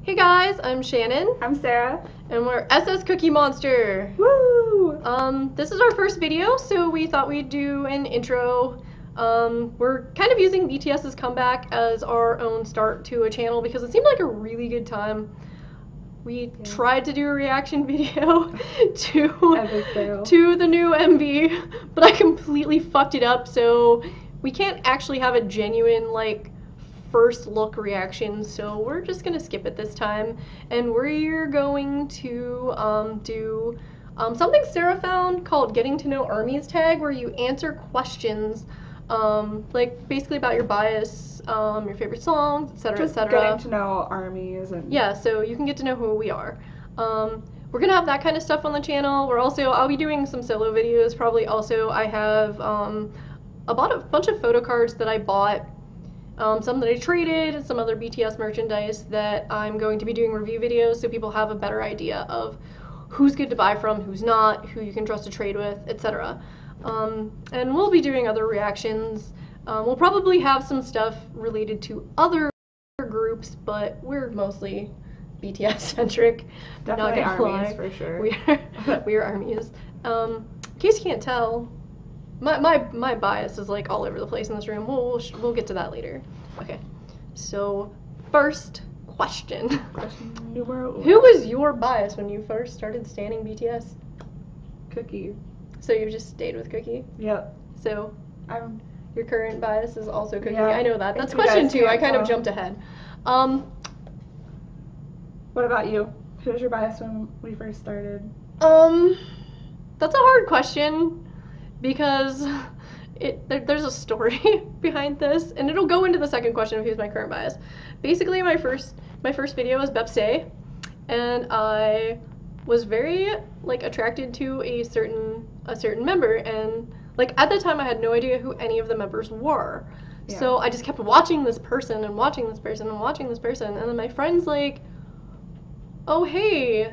Hey guys, I'm Shannon. I'm Sarah. And we're SS Cookie Monster. Woo! This is our first video, so we thought we'd do an intro. We're kind of using BTS's comeback as our own start to a channel because it seemed like a really good time. We tried to do a reaction video to the new MV, but I completely fucked it up, so we can't actually have a genuine, like, first look reaction, so we're just gonna skip it this time, and we're going to do something Sarah found called Getting to Know ARMY Tag, where you answer questions like basically about your bias, your favorite songs, etc., etc. Getting to know armies and yeah, so you can get to know who we are. We're gonna have that kind of stuff on the channel. I'll be doing some solo videos probably. Also, I have a bunch of photo cards that I bought. Some that I traded, some other BTS merchandise that I'm going to be doing review videos so people have a better idea of who's good to buy from, who's not, who you can trust to trade with, etc. And we'll be doing other reactions. We'll probably have some stuff related to other groups, but we're mostly BTS centric. Definitely ARMYs for sure. We are ARMYs. In case you can't tell, my bias is like all over the place in this room. We'll get to that later. Okay, so first question. Question numero uno. Who was your bias when you first started standing BTS? Cookie. So you just stayed with Cookie? Yep. So your current bias is also Cookie. Yeah, I know that. That's question 2. I kind of jumped ahead. What about you? Who was your bias when we first started? That's a hard question. Because there's a story behind this, and it'll go into the second question of who's my current bias. Basically, my first video was BTS, and I was very attracted to a certain member, and at the time I had no idea who any of the members were. Yeah. So I just kept watching this person and watching this person and watching this person, and then my friend's like, "Oh hey,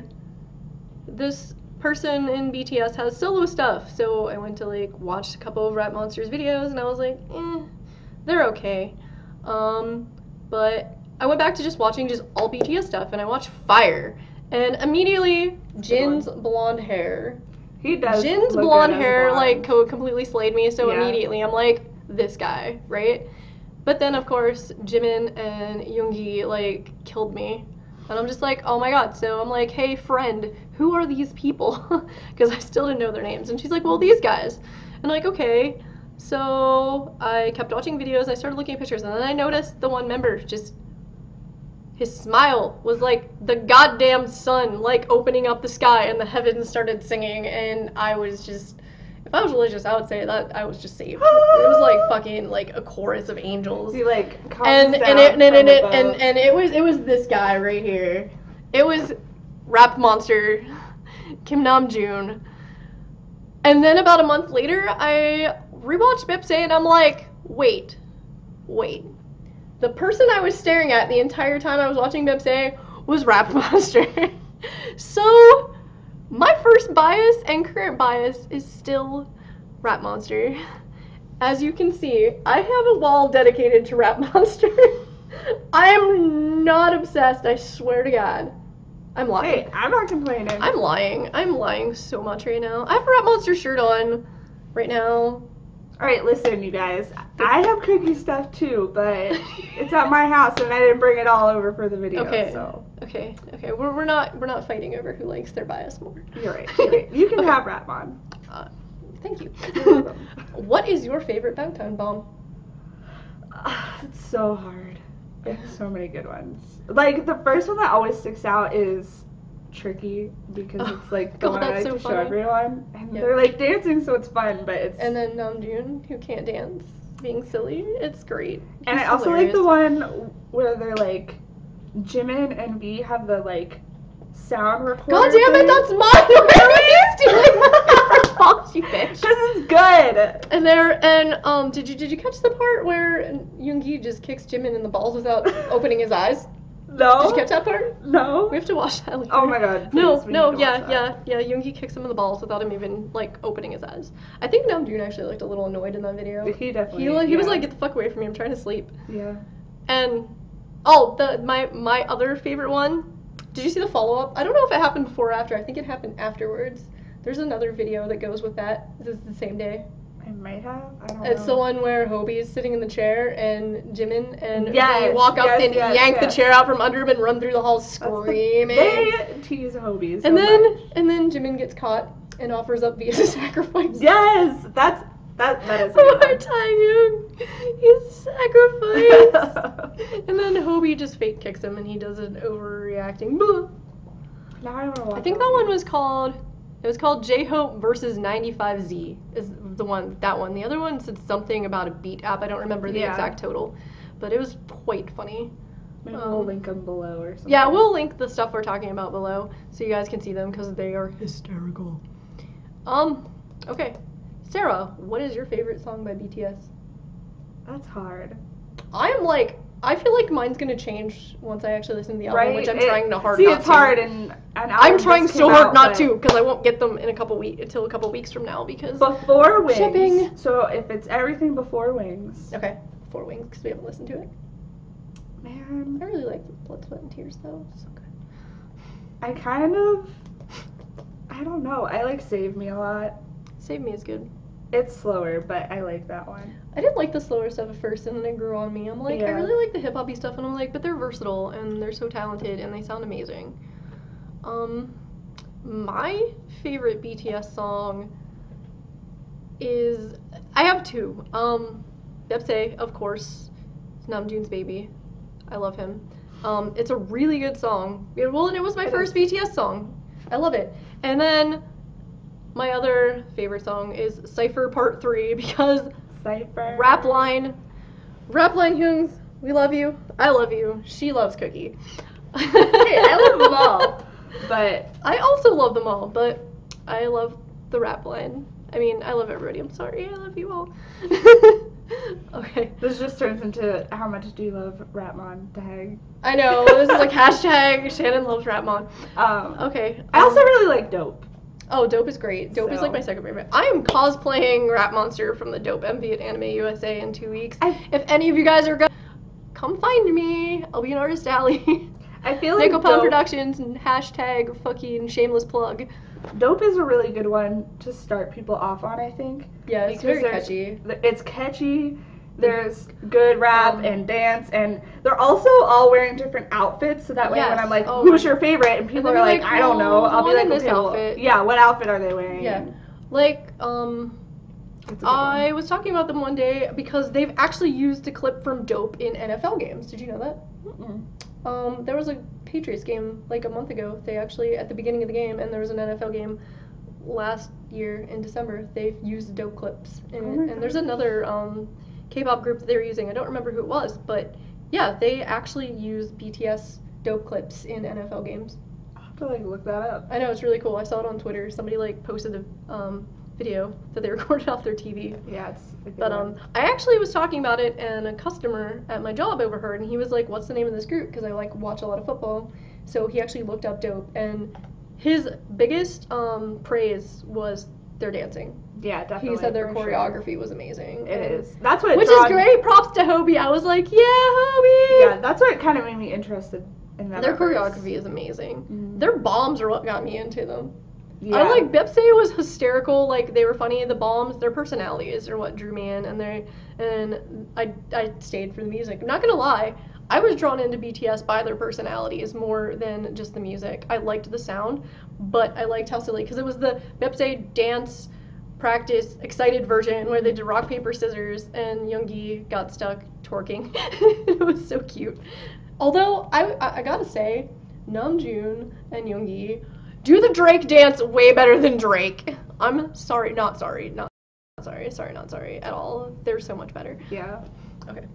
this person in BTS has solo stuff." So I went to watch a couple of Rap Monsters videos, and I was like, they're okay. But I went back to just watching all BTS stuff, and I watched Fire, and immediately Jin's blonde hair. He does. Jin's blonde hair completely slayed me. So immediately I'm like, this guy, right? But then of course Jimin and Yoongi killed me. And I'm just like, oh my god. So I'm like, hey friend, who are these people? Because I still didn't know their names. And she's like, well, these guys. And I'm like, okay. So I kept watching videos. I started looking at pictures. And then I noticed the one member, his smile was like the goddamn sun, opening up the sky, and the heavens started singing. And I was just, if I was religious, I would say that I was just saved. It was fucking a chorus of angels. He and it was this guy right here. It was Rap Monster, Kim Namjoon. And then about a month later, I rewatched BTS, and I'm like, wait. The person I was staring at the entire time I was watching BTS was Rap Monster. So my first bias and current bias is still Rap Monster. As you can see, I have a wall dedicated to Rap Monster. I am not obsessed, I swear to God. I'm lying. Hey, I'm not complaining. I'm lying so much right now. I have a Rap Monster shirt on right now. Alright, listen, you guys. I have Cookie stuff too, but it's at my house, and I didn't bring it all over for the video. Okay. So. Okay. We're not fighting over who likes their bias more. You're right. You can have Rap on. Thank you. What is your favorite Bangtan bomb? It's so hard. There's so many good ones. The first one that always sticks out is Tricky, because it's the one I like to show everyone, and they're dancing, so it's fun, but it's... And then Namjoon, who can't dance, being silly, it's great. And I also like the one where they're Jimin and V have the sound recorder. God damn it, that's mine! Where are you stealing my bombs, you bitch? This is good! And did you catch the part where Yoongi just kicks Jimin in the balls without opening his eyes? No. Did you catch that part? No. We have to watch that later. Oh my god. Yeah. Yoongi kicks him in the balls without him even opening his eyes. I think Namjoon actually looked a little annoyed in that video. He definitely. He was like, get the fuck away from me, I'm trying to sleep. Yeah. And Oh, my other favorite one. Did you see the follow-up? I don't know if it happened before or after. I think it happened afterwards. There's another video that goes with that. This is the same day. I might have. I don't know. It's the one where Hobie is sitting in the chair and Jimin and they walk up and yank the chair out from under him and run through the hall screaming. They tease Hobie so and then much. Jimin gets caught and offers up via sacrifice. Yes, that is. Poor Taehyung, he's sacrificed. And then Hobie just fake kicks him and he does an overreacting. Now I want to watch. I think that one was called. It was called J-Hope versus 95Z is that one. The other one said something about a beat app. I don't remember the exact total, but it was quite funny. Maybe we'll link them below or something. Yeah, we'll link the stuff we're talking about below so you guys can see them because they are hysterical. Okay. Sarah, what is your favorite song by BTS? That's hard. I feel like mine's gonna change once I actually listen to the album, which I'm trying to hard not to. See, it's hard, and I'm trying so hard not to, because I won't get them in until a couple weeks from now, because before Wings. Shipping. So if it's everything before Wings. Okay, before Wings, because we haven't listened to it. Man, I really like Blood, Sweat, and Tears though. It's so good. I don't know. I like Save Me a lot. Save Me is good. It's slower, but I like that one. I didn't like the slower stuff at first, and then it grew on me. I'm like, I really like the hip-hop-y stuff, and I'm like, but they're versatile, and they're so talented, and they sound amazing. My favorite BTS song is, I have two. BTS, of course, it's Namjoon's Baby. I love him. It's a really good song. It was my first BTS song. I love it. And then my other favorite song is Cypher Part 3 because Cypher. Rap line Hyungs, we love you. I love you. She loves Cookie. Hey, I love them all. But I also love them all, but I love the rap line. I mean, I love everybody. I'm sorry. I love you all. Okay. This just turns into how much do you love Rapmon tag. I know. This is like hashtag Shannon loves Rapmon. Okay. I also really like Dope. Oh, Dope is great. Dope is like my second favorite. I am cosplaying Rat Monster from the Dope MV at Anime USA in 2 weeks. If any of you guys are come find me. I'll be an artist alley. I feel like Nicopon Productions and hashtag fucking shameless plug. Dope is a really good one to start people off on, I think. Yeah, it's very catchy. It's catchy. There's good rap and dance, and they're also all wearing different outfits, so that way when I'm like, who's your favorite? And people are like, I don't know. I'll be like, okay, outfit. Yeah, what outfit are they wearing? Yeah. Like, I was talking about them one day because they've actually used a clip from Dope in NFL games. Did you know that? Mm-mm. There was a Patriots game like a month ago. They actually, at the beginning of the game, and there was an NFL game last year in December. They've used Dope clips in it. And there's another K-pop group that they were using. I don't remember who it was, but yeah, they actually use BTS Dope clips in NFL games. I'll have to look that up. I know, it's really cool. I saw it on Twitter. Somebody posted a video that they recorded off their TV. Yeah, it's a good But one. I actually was talking about it, and a customer at my job overheard, and he was like, "What's the name of this group?" Because I watch a lot of football. So he actually looked up Dope, and his biggest praise was their dancing. Yeah, definitely. He said their choreography was amazing. It is. That's what. Which is great. Props to Hobie. I was like, yeah, Hobie. Yeah, that's what kind of made me interested in them. Their choreography is amazing. Mm-hmm. Their bombs are what got me into them. Yeah. I BTS was hysterical. They were funny. The bombs, their personalities are what drew me in, and I stayed for the music. I'm not gonna lie. I was drawn into BTS by their personalities more than just the music. I liked the sound, but I liked how silly, because it was the BTS dance practice excited version where they did rock, paper, scissors, and Yoongi got stuck twerking. It was so cute. Although, I gotta say, Namjoon and Yoongi do the Drake dance way better than Drake. I'm sorry, not sorry at all. They're so much better. Yeah. Okay.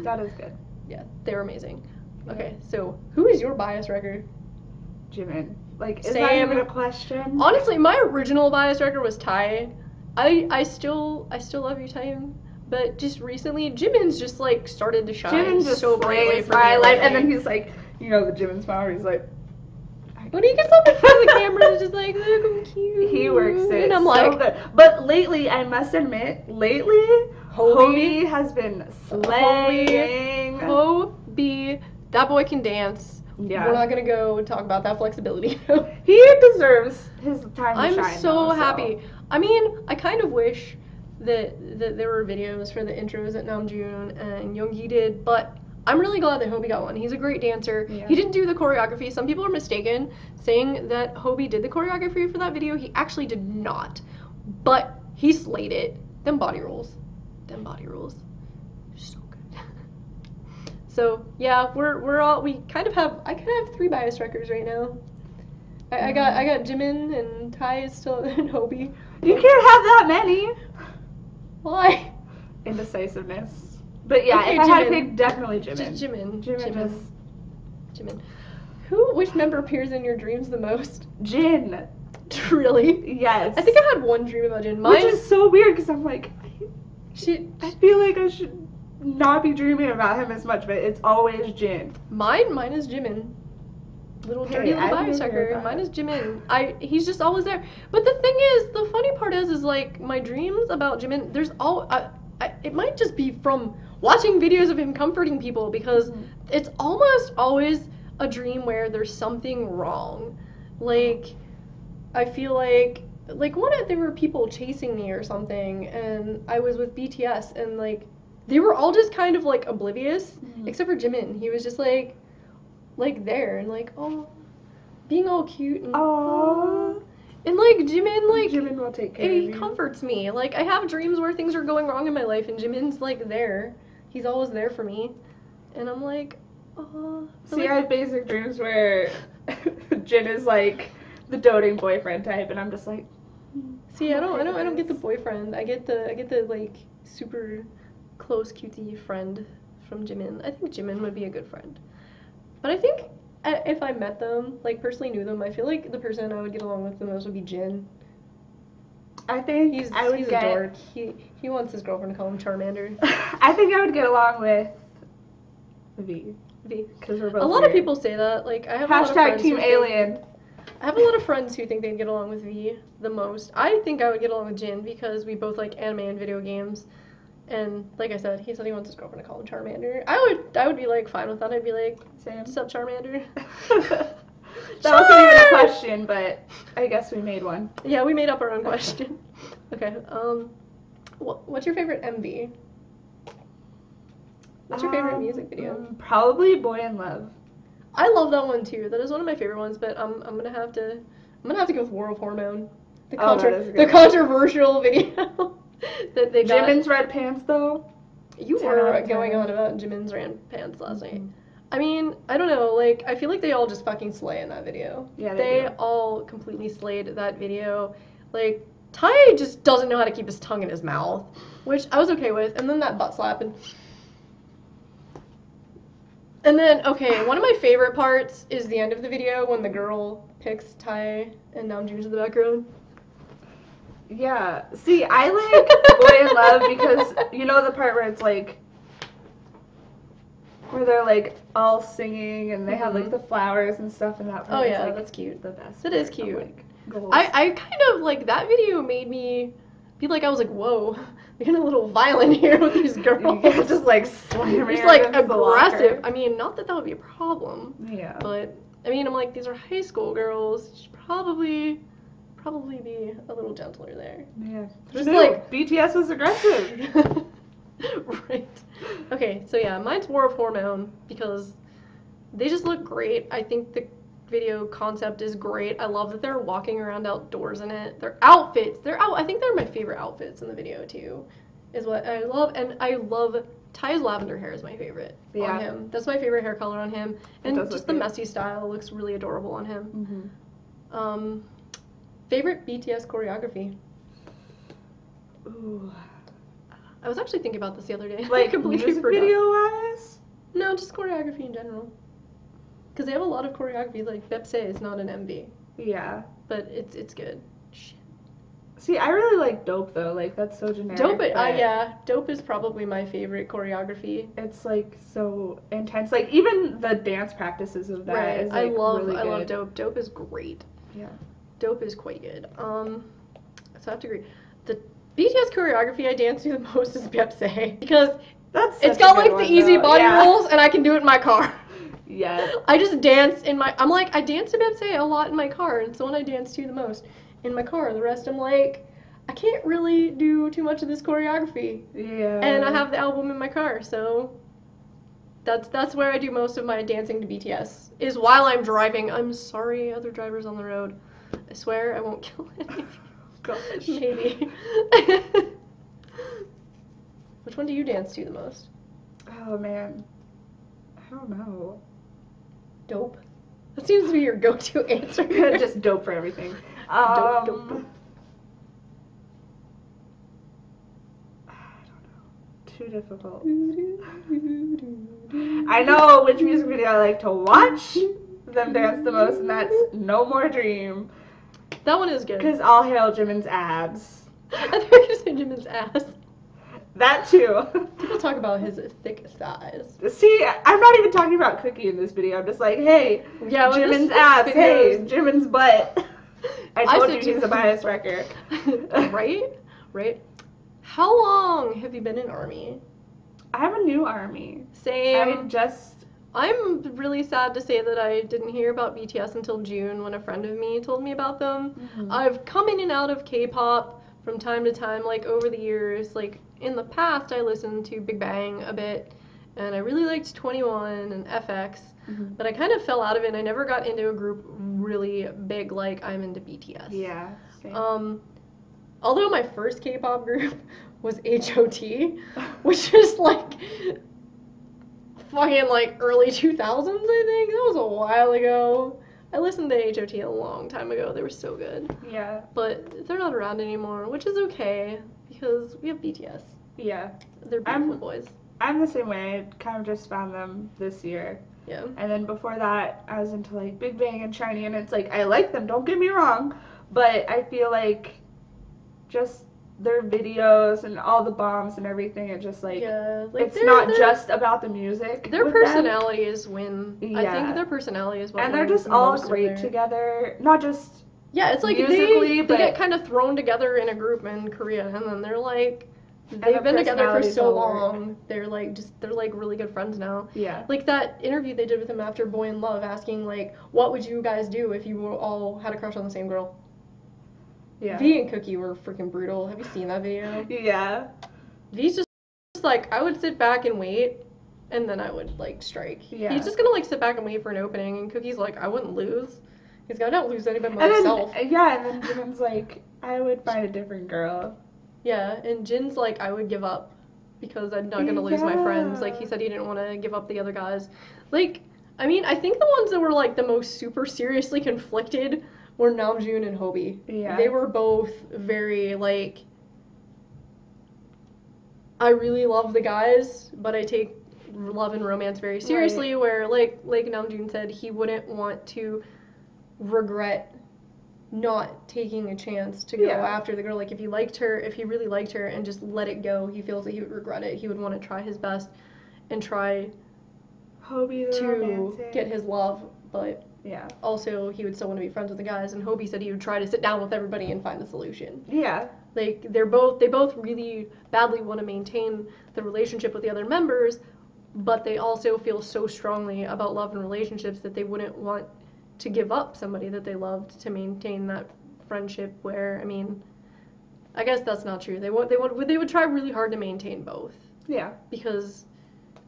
That is good. Yeah, they were amazing. Okay, so who is your bias record? Jimin. Is that even a question? Honestly, my original bias record was Tae. I still love you, Taehyung. But just recently, Jimin's just started to shine. Jimin just so brightly for my me. life, and then he's like, the Jimin smile where he's like, when he gets up in front of the camera, it's just like, look, I'm cute. He works it and I'm so good. But lately, I must admit, Hobie has been slaying. Hobie that boy can dance. Yeah. We're not gonna go talk about that flexibility. He deserves his time to shine. I'm so happy. I mean, I kind of wish that there were videos for the intros that Namjoon and Yoongi did, but I'm really glad that Hobie got one. He's a great dancer. Yeah. He didn't do the choreography. Some people are mistaken saying that Hobie did the choreography for that video. He actually did not, but he slayed it. Them body rolls. So good. So yeah, we kind of have. I kind of have 3 bias records right now. I got Jimin and Ty is still and Hobie. You can't have that many. Why? Indecisiveness. But yeah, okay, if I had to pick, definitely Jimin. Jimin. Which member appears in your dreams the most? Jin. Really? Yes. I think I had one dream about Jin. Which is so weird because I'm like, I feel like I should not be dreaming about him as much, but it's always Jin. Mine is Jimin. Dirty little bias record. Mine is Jimin. He's just always there. But the thing is, the funny part is like my dreams about Jimin. It might just be from watching videos of him comforting people because it's almost always a dream where there's something wrong. Like, I feel like there were people chasing me or something, and I was with BTS, and like they were all just kind of like oblivious, except for Jimin. He was just like there and like being all cute and and like Jimin will take care of you. He comforts me. Like I have dreams where things are going wrong in my life, and Jimin's like there. He's always there for me, and I'm like, oh. See, I have basic dreams where Jin is like the doting boyfriend type, and I'm just like. See, I don't get the boyfriend. I get the like super close cutesy friend from Jimin. I think Jimin would be a good friend, but I think. If I met them, like personally knew them, I feel like the person I would get along with the most would be Jin. I think he's a dork. He wants his girlfriend to call him Charmander. I think I would get along with V. Because we're both. A lot of people say that. Like I have # Team Alien. I have a lot of friends who think they'd get along with V the most. I think I would get along with Jin because we both like anime and video games. And like I said, he said he wants his girlfriend to call him Charmander. I would be like fine with that. I'd be like, same. What's up, Charmander? That wasn't even a question, but I guess we made one. Yeah, we made up our own question. Okay. What's your favorite MV? What's your favorite music video? Probably Boy in Love. I love that one too. That is one of my favorite ones. But I'm gonna have to go with War of Hormone. The controversial video. That they got. Jimin's red pants though. You were going on about Jimin's red pants last night. I mean, I don't know, like I feel like they all just fucking slay in that video. Yeah, they all completely slayed that video. Like Ty just doesn't know how to keep his tongue in his mouth, which I was okay with. And then that butt slap and then okay, one of my favorite parts is the end of the video when the girl picks Ty and Namjoon's in the background. Yeah. See, I like Boy in Love because you know the part where it's like where they're like all singing and they have like the flowers and stuff and that part. Oh yeah, like, that's cute. The best. It is cute. Like, I kind of like that video made me feel like I was like, whoa, they're getting a little violent here with these girls. Yeah, just like slamming. Just like aggressive. I mean, not that would be a problem. Yeah. But I mean, I'm like, these are high school girls. You should probably be a little gentler there. Yeah. Just like BTS was aggressive. Right. Okay, so yeah, mine's War of Hormone because they just look great. I think the video concept is great. I love that they're walking around outdoors in it. Their outfits, I think they're my favorite outfits in the video too, is what I love. And I love Ty's lavender hair is my favorite on him. That's my favorite hair color on him. And just the messy style looks really adorable on him. Mm-hmm. Favorite BTS choreography? Ooh. I was actually thinking about this the other day. Like music video wise? No, just choreography in general. Because they have a lot of choreography. Like BTS is not an MV. Yeah. But it's good. Shit. See, I really like Dope though. Like that's so generic. Dope is probably my favorite choreography. It's like so intense. Like even the dance practices of that. Right. Is, like, really I love good. Dope. Dope is great. Yeah. Dope is quite good. So I have to agree. The BTS choreography I dance to the most is BTS because it's got like the easy body rolls and I can do it in my car. Yeah. I just dance I dance to Beyonce a lot in my car, and it's the one I dance to the most in my car. The rest I'm like, I can't really do too much of this choreography. Yeah. And I have the album in my car, so that's where I do most of my dancing to BTS, is while I'm driving. I'm sorry, other drivers on the road. I swear I won't kill any of you. Gosh. Maybe. Which one do you dance to the most? Oh, man. I don't know. Dope. That seems to be your go-to answer. Just dope for everything. Dope. Too difficult. I know which music video I like to watch them dance the most, and that's No More Dream. That one is good. Because all hail Jimin's abs. I thought you were going to say Jimin's ass. That too. People talk about his thick thighs. See, I'm not even talking about Cookie in this video. I'm just like, hey, yeah, Jimin's abs. Hey, Jimin's butt. I told you he's a bias wrecker. Right? How long have you been in ARMY? I'm a new ARMY. Same. I'm really sad to say that I didn't hear about BTS until June when a friend of me told me about them. Mm-hmm. I've come in and out of K-pop from time to time, like over the years. Like in the past, I listened to Big Bang a bit, and I really liked 21 and FX, but I kind of fell out of it, and I never got into a group really big like I'm into BTS. Yeah, same. Although my first K-pop group was HOT, which is like fucking like early 2000s, I think. That was a while ago. I listened to HOT a long time ago. They were so good. Yeah. But they're not around anymore, which is okay because we have BTS. Yeah. They're beautiful boys. I'm the same way. I kind of just found them this year. Yeah. And then before that, I was into like Big Bang and SHINee, and it's like, I like them, don't get me wrong, but I feel like just their videos and all the bombs and everything, it just like, it's not just about the music. Their personalities win. Yeah. I think their personality is what and they're just all great together. Not just it's like musically, they get kind of thrown together in a group in Korea, and then they're like, they've been together for so long. They're like really good friends now. Yeah. Like that interview they did with him after Boy in Love, asking like, what would you guys do if you all had a crush on the same girl? Yeah. V and Cookie were freaking brutal. Have you seen that video? Yeah. V's just like, I would sit back and wait, and then I would like strike. Yeah. He's just gonna like sit back and wait for an opening, and Cookie's like, I wouldn't lose. He's gonna not lose anybody but myself. And then Jimin's like, I would find a different girl. Yeah, and Jin's like, I would give up because I'm not gonna lose my friends. Like he said he didn't want to give up the other guys. Like, I mean, I think the ones that were like the most super seriously conflicted were Namjoon and Hobi. Yeah. They were both very like, I really love the guys, but I take love and romance very seriously. Right. Where like Namjoon said, he wouldn't want to regret not taking a chance to go after the girl. Like if he really liked her and just let it go, he feels that he would regret it. He would want to try his best and try to get his love, but also he would still want to be friends with the guys. And Hobi said he would try to sit down with everybody and find the solution. Yeah. Like they both really badly want to maintain the relationship with the other members, but they also feel so strongly about love and relationships that they wouldn't want to give up somebody that they loved to maintain that friendship. Where, I mean, I guess that's not true. They would try really hard to maintain both. Yeah. Because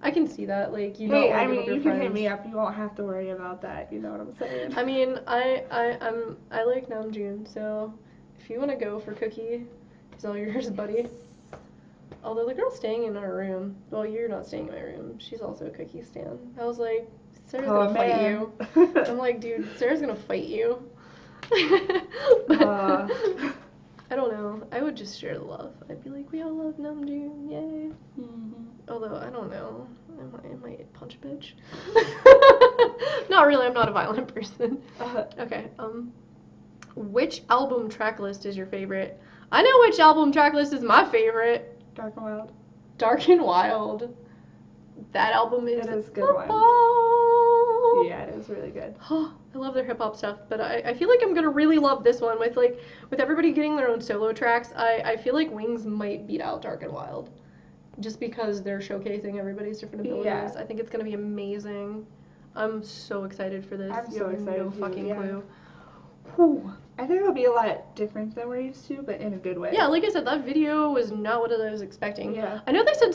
I can see that, like, you know, I mean, you can hit me up. You won't have to worry about that. You know what I'm saying? I mean, I like Namjoon, so if you want to go for Cookie, he's all yours, buddy. Although the girl's staying in our room. Well, you're not staying in my room. She's also a Cookie stan. I was like, Sarah's gonna fight you. I'm like, dude, Sarah's gonna fight you. I don't know. I would just share the love. I'd be like, we all love Namjoon, yay. Mm-hmm. Although, I don't know. I might punch a bitch. Not really, I'm not a violent person. Okay, which album track list is your favorite? I know which album track list is my favorite. Dark and Wild. Dark and Wild. That album is a good one. Yeah, it is really good. I love their hip-hop stuff, but I feel like I'm going to really love this one. With everybody getting their own solo tracks, I feel like Wings might beat out Dark and Wild. Just because they're showcasing everybody's different abilities. Yeah. I think it's going to be amazing. I'm so excited for this. I'm so excited. No fucking clue. Whew. I think it'll be a lot different than we're used to, but in a good way. Yeah, like I said, that video was not what I was expecting. Yeah. I know they said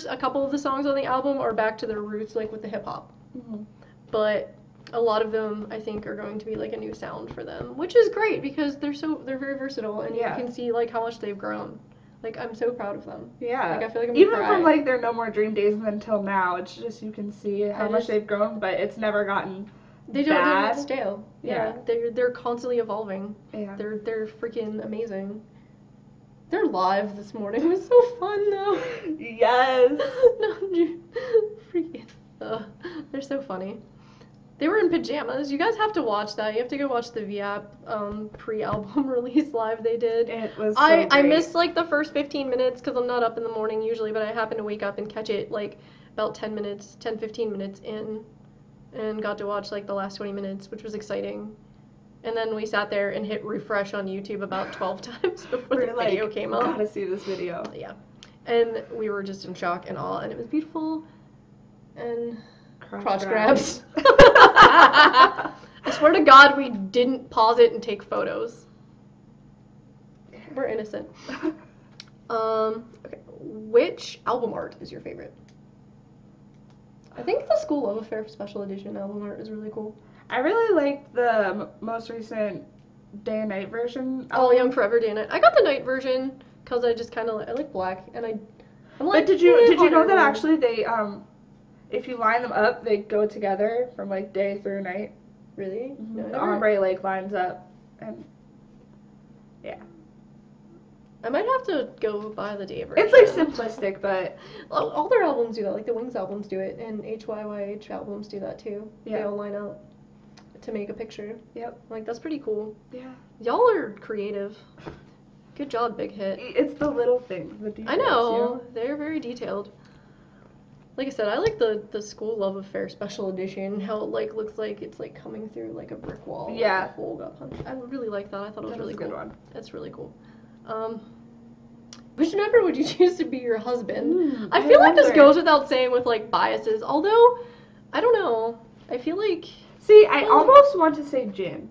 a couple of the songs on the album are back to their roots, like with the hip hop. Mm-hmm. But a lot of them, I think, are going to be like a new sound for them, which is great because they're very versatile, and you can see like how much they've grown. Like, I'm so proud of them. Yeah. Like, I feel like I'm even gonna cry. from like their No More Dream days until now, it's just you can see how much they've grown, but it's never gotten They don't get stale. Yeah. They're constantly evolving. Yeah. They're freaking amazing. Their live this morning was so fun though. Yes. No, freaking. They're so funny. They were in pajamas. You guys have to watch that. You have to go watch the VAP pre-album release live they did. It was so I great. missed like the first 15 minutes because I'm not up in the morning usually, but I happened to wake up and catch it like about 15 minutes in, and got to watch like the last 20 minutes, which was exciting. And then we sat there and hit refresh on YouTube about 12 times before the video came up. Gotta see this video. Yeah. And we were just in shock and awe, and it was beautiful. And crotch grabs. I swear to God, we didn't pause it and take photos. We're innocent. Okay. Which album art is your favorite? I think the School Love Affair Special Edition album art is really cool. I really liked the most recent Day and Night version. Oh, Young Forever Day and Night. I got the night version because I just kind of I like black, and I'm like. But did you know that actually they if you line them up, they go together from like day through night. Really? Mm-hmm. No, the ombre like lines up, and yeah. I might have to go buy the day version. It's like simplistic, but all their albums do that. Like the Wings albums do it, and HYYH albums do that too. Yeah. They all line up to make a picture. Yep. Like that's pretty cool. Yeah. Y'all are creative. Good job, Big Hit. It's the little things, the details. I know. You know? They're very detailed. Like I said, I like the School Love Affair Special Edition. How it like looks like it's like coming through like a brick wall. Yeah. Like, a hole got punched. I really like that. I thought it was really cool. Good one. That's really cool. Which member would you choose to be your husband? I feel like this goes without saying with like biases. Although, I don't know. I feel like. See, I almost want to say Jin.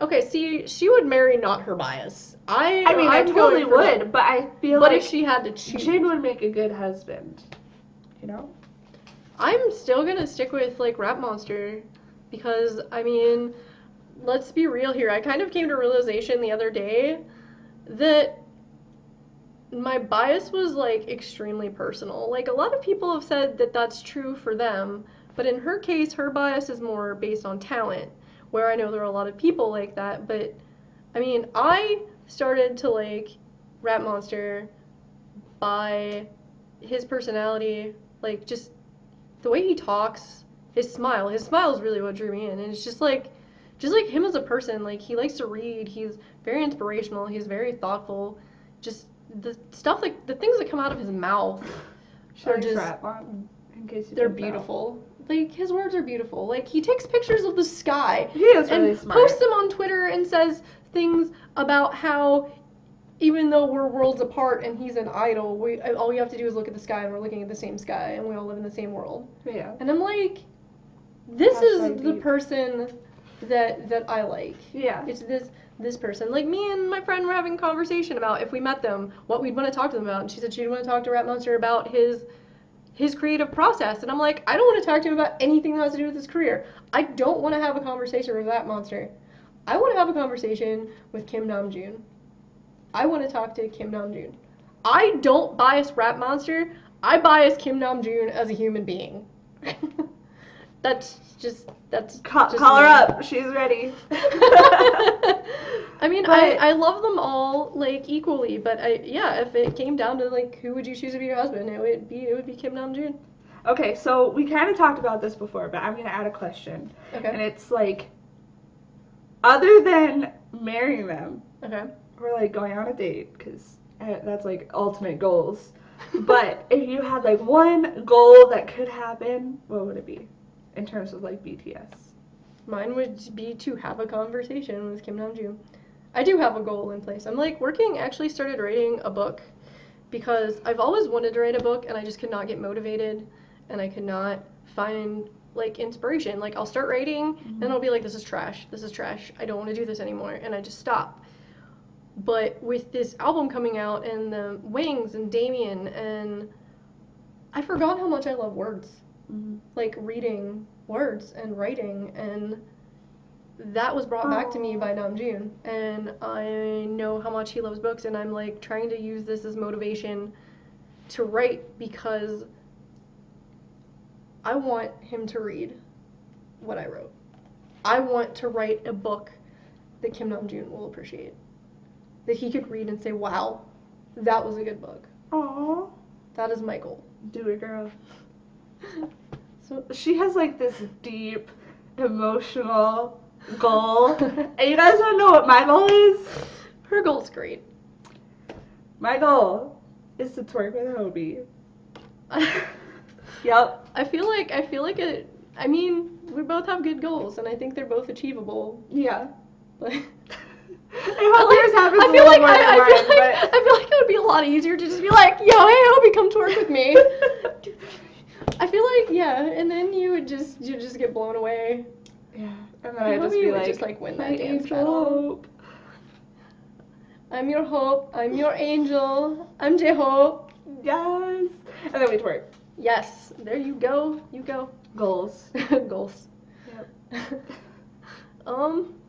Okay, see, she would marry not her bias. I mean, I totally would, but I feel like. But if she had to choose, Jin would make a good husband. You know. I'm still gonna stick with like Rap Monster because I mean, let's be real here. I kind of came to a realization the other day that my bias was like extremely personal. Like a lot of people have said that that's true for them, but in her case, her bias is more based on talent. Where I know there are a lot of people like that, but I mean, I started to like Rap Monster by his personality, like just the way he talks, his smile is really what drew me in, and it's just like him as a person. Like he likes to read, he's very inspirational, he's very thoughtful. Just the stuff, like the things that come out of his mouth are just rap on, in case you they're beautiful. Like his words are beautiful. Like he takes pictures of the sky and posts them on Twitter and says things about how even though we're worlds apart and he's an idol, all we have to do is look at the sky and we're looking at the same sky and we all live in the same world. Yeah. And I'm like, this is the person that I like. Yeah. It's this person. Like me and my friend were having a conversation about if we met them, what we'd want to talk to them about. And she said she'd want to talk to Rap Monster about his creative process. And I'm like, I don't want to talk to him about anything that has to do with his career. I don't want to have a conversation with Rap Monster. I want to have a conversation with Kim Namjoon. I want to talk to Kim Namjoon. I don't bias Rap Monster. I bias Kim Namjoon as a human being. That's just call me. Her up. She's ready. I mean, I love them all like equally, but if it came down to like who would you choose to be your husband, it would be Kim Namjoon. Okay, so we kind of talked about this before, but I'm gonna add a question. Okay. And it's like, other than marrying them, okay, or like going on a date, because that's like ultimate goals. But if you had like one goal that could happen, what would it be? In terms of like BTS. Mine would be to have a conversation with Kim Namjoon. I do have a goal in place. I'm like actually started writing a book because I've always wanted to write a book and I just could not get motivated and I could not find like inspiration. Like I'll start writing and I'll be like, this is trash, I don't want to do this anymore, and I just stop. But with this album coming out and the Wings and Damien, and I forgot how much I love words. Like reading words and writing, and that was brought back to me by Namjoon, and I know how much he loves books, and I'm like trying to use this as motivation to write because I want him to read what I wrote. I want to write a book that Kim Namjoon will appreciate, that he could read and say, wow, that was a good book. Aww. That is my goal. Do it, girl. So she has like this deep, emotional goal. And you guys don't know what my goal is? Her goal's great. My goal is to twerk with Hobie. Yep. I feel like it. I mean, we both have good goals, and I think they're both achievable. Yeah. But I feel like it would be a lot easier to just be like, yo, hey, Hobie, come twerk with me. I feel like, yeah, and then you just get blown away. Yeah. And then I just be like win that dance battle. I'm your hope. I'm your angel. I'm J-Hope. Yes. And then we twerk. Yes. There you go. You go. Goals. Goals. Yep.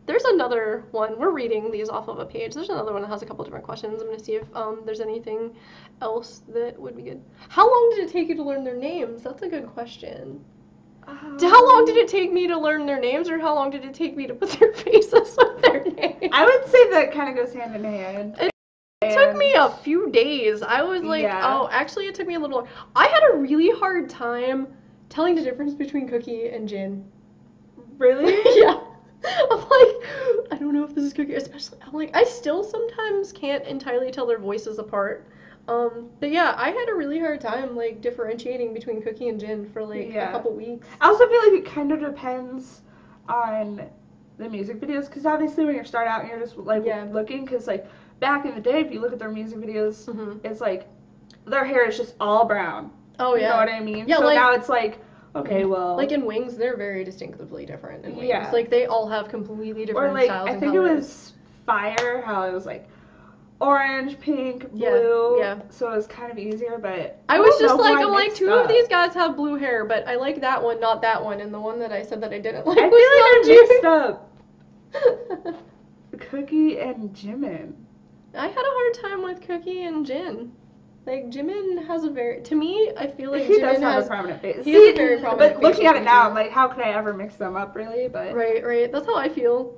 There's another one. We're reading these off of a page. There's another one that has a couple different questions. I'm going to see if there's anything else that would be good. How long did it take you to learn their names? That's a good question. How long did it take me to learn their names, or how long did it take me to put their faces with their names? I would say that kind of goes hand in hand. It took me a few days. I was like, oh, actually it took me a little long. I had a really hard time telling the difference between Cookie and Jin. Really? Yeah. I'm like, I don't know if this is Cookie, especially, I'm like, I still sometimes can't entirely tell their voices apart. But yeah, I had a really hard time, like, differentiating between Cookie and Jin for, like, a couple weeks. I also feel like it kind of depends on the music videos, because obviously when you start out and you're just, like, looking, because, like, back in the day, if you look at their music videos, it's, like, their hair is just all brown. Oh, yeah. You know what I mean? Yeah, so like, now it's, like, okay, well... Like, in Wings, they're very distinctively different in Wings. Yeah. Like, they all have completely different styles and colors. I think it was Fire, how it was, like, orange, pink, blue. Yeah. So it was kind of easier, but... I was just like, I'm like, two of these guys have blue hair, but I like that one, not that one, and the one that I said that I didn't like I feel like I mixed up Cookie and Jimin. I had a hard time with Cookie and Jin. Like, Jimin has a very... To me, I feel like Jimin has a prominent face. He has a very prominent face. But looking at it now, I'm like, how could I ever mix them up, really? But Right. That's how I feel.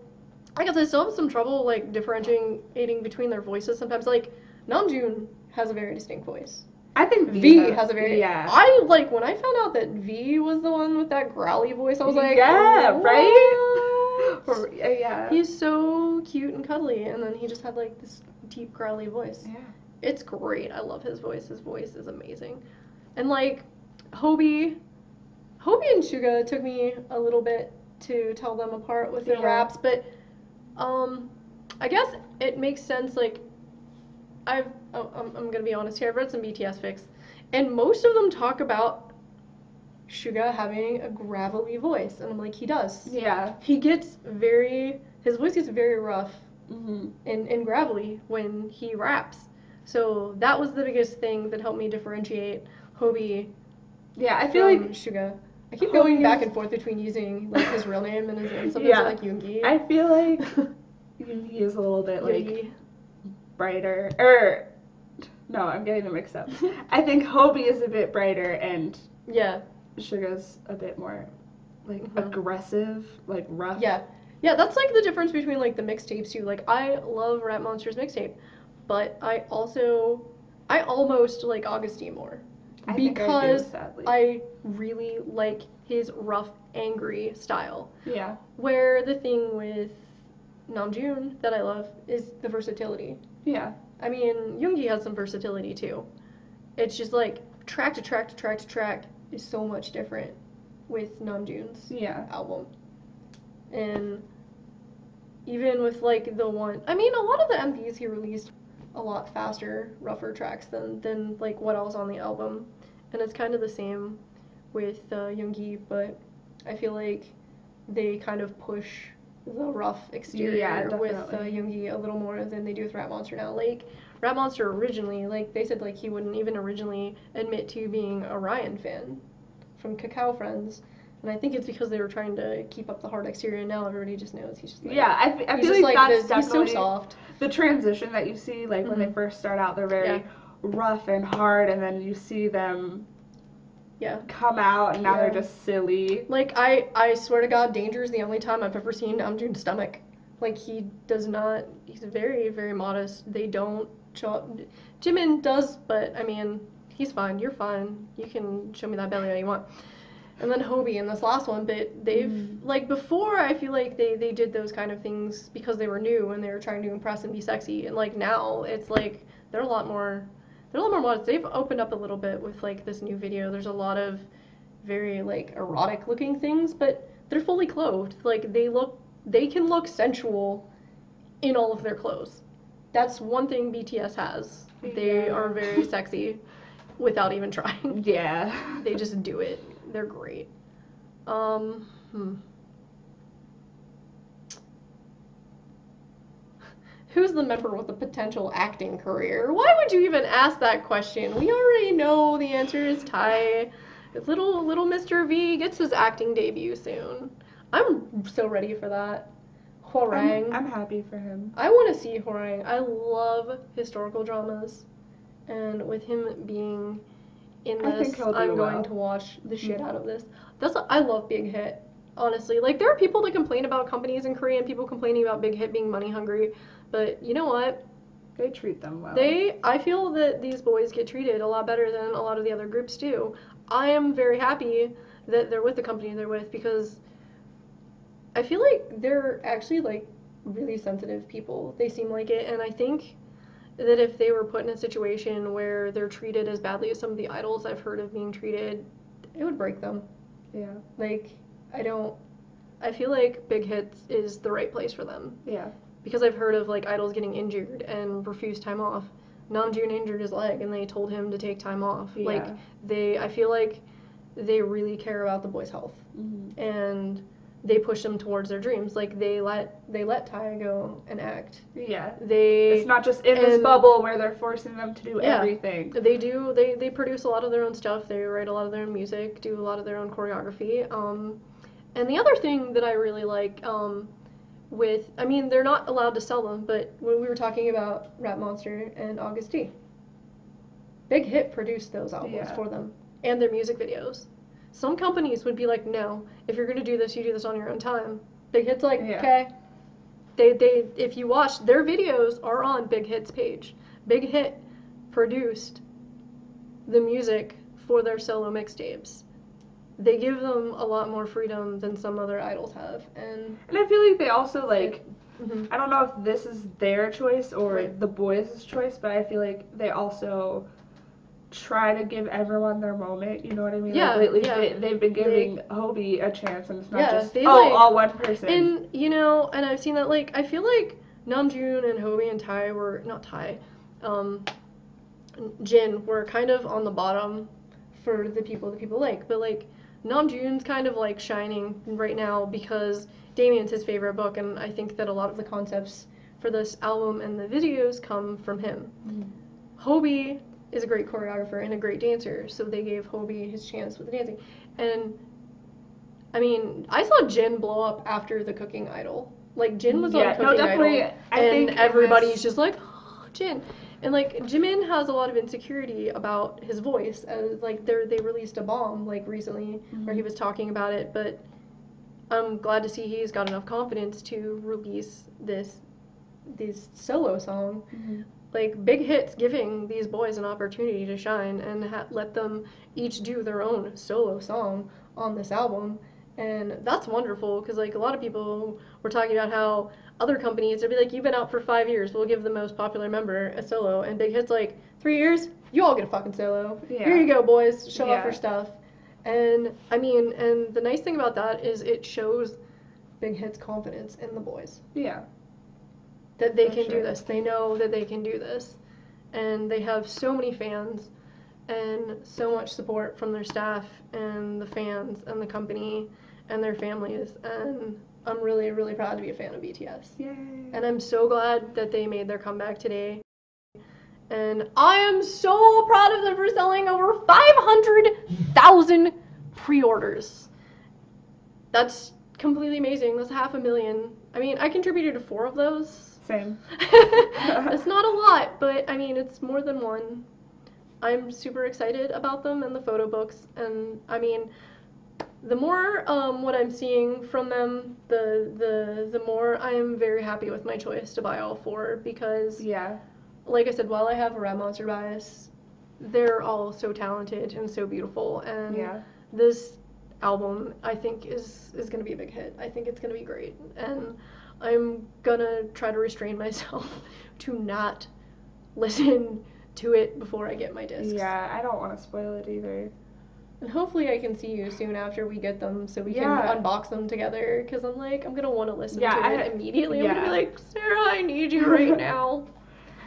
I guess I still have some trouble, like, differentiating between their voices sometimes. Like, Namjoon has a very distinct voice. I think V has a very... Yeah. I, like, when I found out that V was the one with that growly voice, I was like... Yeah, right? Yeah. He's so cute and cuddly, and then he just had, like, this deep growly voice. Yeah. It's great. I love his voice. His voice is amazing. And, like, Hobie and Suga took me a little bit to tell them apart with their raps, but I guess it makes sense. Like, I'm gonna be honest here. I've read some BTS fics, and most of them talk about Suga having a gravelly voice, and I'm like, he does. Yeah. His voice gets very rough and gravelly when he raps. So that was the biggest thing that helped me differentiate Hobie from Suga. I keep going back and forth between using, like, his real name and sometimes like Yoongi. I feel like Yoongi is a little bit, like, brighter. No, I'm getting them mixed up. I think Hobie is a bit brighter and Suga's a bit more, like, aggressive, like, rough. Yeah, that's, like, the difference between, like, the mixtapes, too. Like, I love Rap Monster's mixtape, but I almost like Augustine more. Because I really like his rough, angry style. Yeah. Where the thing with Namjoon that I love is the versatility. Yeah. I mean, Yoongi has some versatility too. It's just like track to track to track to track is so much different with Namjoon's album. And even with, like, the one... I mean, a lot of the MVs he released a lot faster, rougher tracks than like, what else on the album. And it's kind of the same with Yoongi, but I feel like they kind of push the rough exterior with Yoongi a little more than they do with Rat Monster now. Like, Rat Monster originally, like, they said, like, he wouldn't even originally admit to being a Ryan fan from Kakao Friends. And I think it's because they were trying to keep up the hard exterior, and now everybody just knows he's just like... Yeah, I feel like that's definitely he's so soft. The transition that you see, like, when they first start out, they're very rough and hard, and then you see them come out, and now they're just silly. Like, I swear to God, Danger is the only time I've ever seen Namjoon's stomach. Like, he does not... He's very, very modest. They don't show up... Jimin does, but, I mean, he's fine. You're fine. You can show me that belly all you want. And then Hobie in this last one, but they've, like, before, I feel like they did those kind of things because they were new and they were trying to impress and be sexy, and, like, now, it's, like, they're a lot more modest. They've opened up a little bit with, like, this new video. There's a lot of very, like, erotic-looking things, but they're fully clothed. Like, they can look sensual in all of their clothes. That's one thing BTS has. They are very sexy without even trying. Yeah. They just do it. They're great. Who's the member with a potential acting career? Why would you even ask that question? We already know the answer is Ty. Little Mr. V gets his acting debut soon. I'm so ready for that. Hwarang. I'm happy for him. I want to see Hwarang. I love historical dramas, and with him being in this, I'm going to watch the shit out of this. I love Big Hit, honestly. Like, there are people that complain about companies in Korea and people complaining about Big Hit being money hungry, but you know what? They treat them well. I feel that these boys get treated a lot better than a lot of the other groups do. I am very happy that they're with the company they're with, because I feel like they're actually, like, really sensitive people. They seem like it, and I think that if they were put in a situation where they're treated as badly as some of the idols I've heard of being treated, it would break them. Yeah. Like, I feel like Big Hits is the right place for them. Yeah. Because I've heard of, like, idols getting injured and refused time off. Namjoon injured his leg and they told him to take time off. Yeah. Like, I feel like they really care about the boys' health. Mm-hmm. And they push them towards their dreams. Like, they let Ty go and act. Yeah. It's not just in this bubble where they're forcing them to do everything. They produce a lot of their own stuff. They write a lot of their own music, do a lot of their own choreography. And the other thing that I really like, they're not allowed to sell them, but when we were talking about Rat Monster and August D, Big Hit produced those albums for them and their music videos. Some companies would be like, no, if you're going to do this, you do this on your own time. Big Hit's like, okay. They if you watch, their videos are on Big Hit's page. Big Hit produced the music for their solo mixtapes. They give them a lot more freedom than some other idols have. And I feel like they also, like, I don't know if this is their choice or the boys' choice, but I feel like they also try to give everyone their moment, you know what I mean? Yeah, like, lately they've been giving Hobie a chance, and it's not just, all one person. And, and I've seen that, like, I feel like Namjoon and Hobie and Ty were, not Ty, Jin were kind of on the bottom for the people like, but, like, Namjoon's kind of, like, shining right now because Damien's his favorite book, and I think that a lot of the concepts for this album and the videos come from him. Mm-hmm. Hobie is a great choreographer and a great dancer, so they gave Hobie his chance with the dancing. And, I mean, I saw Jin blow up after the Cooking Idol. Like, Jin was on Cooking Idol, and everybody's just like, oh, Jin. And, like, Jimin has a lot of insecurity about his voice, as, like, they released a bomb, like, recently, where he was talking about it, but I'm glad to see he's got enough confidence to release this solo song. Mm-hmm. Like, Big Hit's giving these boys an opportunity to shine and let them each do their own solo song on this album. And that's wonderful, because, like, a lot of people were talking about how other companies would be like, you've been out for 5 years, we'll give the most popular member a solo. And Big Hit's like, 3 years? You all get a fucking solo. Yeah. Here you go, boys. Show off your stuff. And, I mean, and the nice thing about that is it shows Big Hit's confidence in the boys. Yeah. That they can do this. They know that they can do this. And they have so many fans and so much support from their staff and the fans and the company. and their families, and I'm really, really proud to be a fan of BTS. Yay. And I'm so glad that they made their comeback today. And I am so proud of them for selling over 500,000 pre-orders. That's completely amazing. That's 500,000. I mean, I contributed to 4 of those. Same. It's not a lot, but I mean, it's more than one. I'm super excited about them and the photo books, and I mean, the more what I'm seeing from them, the more I'm very happy with my choice to buy all 4, because like I said, while I have a Red Monster bias, they're all so talented and so beautiful, and this album I think is gonna be a big hit. I think it's gonna be great, and I'm gonna try to restrain myself to not listen to it before I get my discs. Yeah, I don't want to spoil it either. And hopefully I can see you soon after we get them, so we can unbox them together, because I'm gonna want to listen to it immediately. I'm gonna be like, Sarah, I need you right now.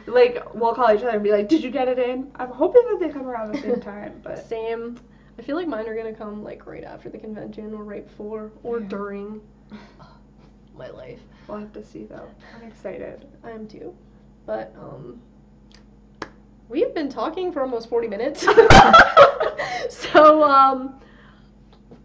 Like, we'll call each other and be like, did you get it in? I'm hoping that they come around the same time, but... Same. I feel like mine are gonna come, like, right after the convention, or right before, or during. My life. We'll have to see, though. I'm excited. I am too. But, we've been talking for almost 40 minutes. So,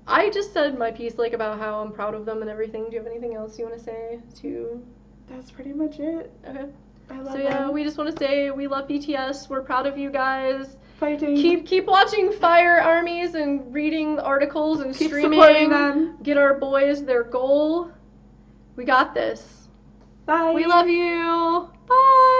I just said my piece, like, about how I'm proud of them and everything. Do you have anything else you want to say to... That's pretty much it. Okay. I love so, yeah, we just want to say we love BTS. We're proud of you guys. Fighting. Keep watching Fire Armies and reading the articles and keep streaming. Supporting them. Get our boys their goal. We got this. Bye. We love you. Bye.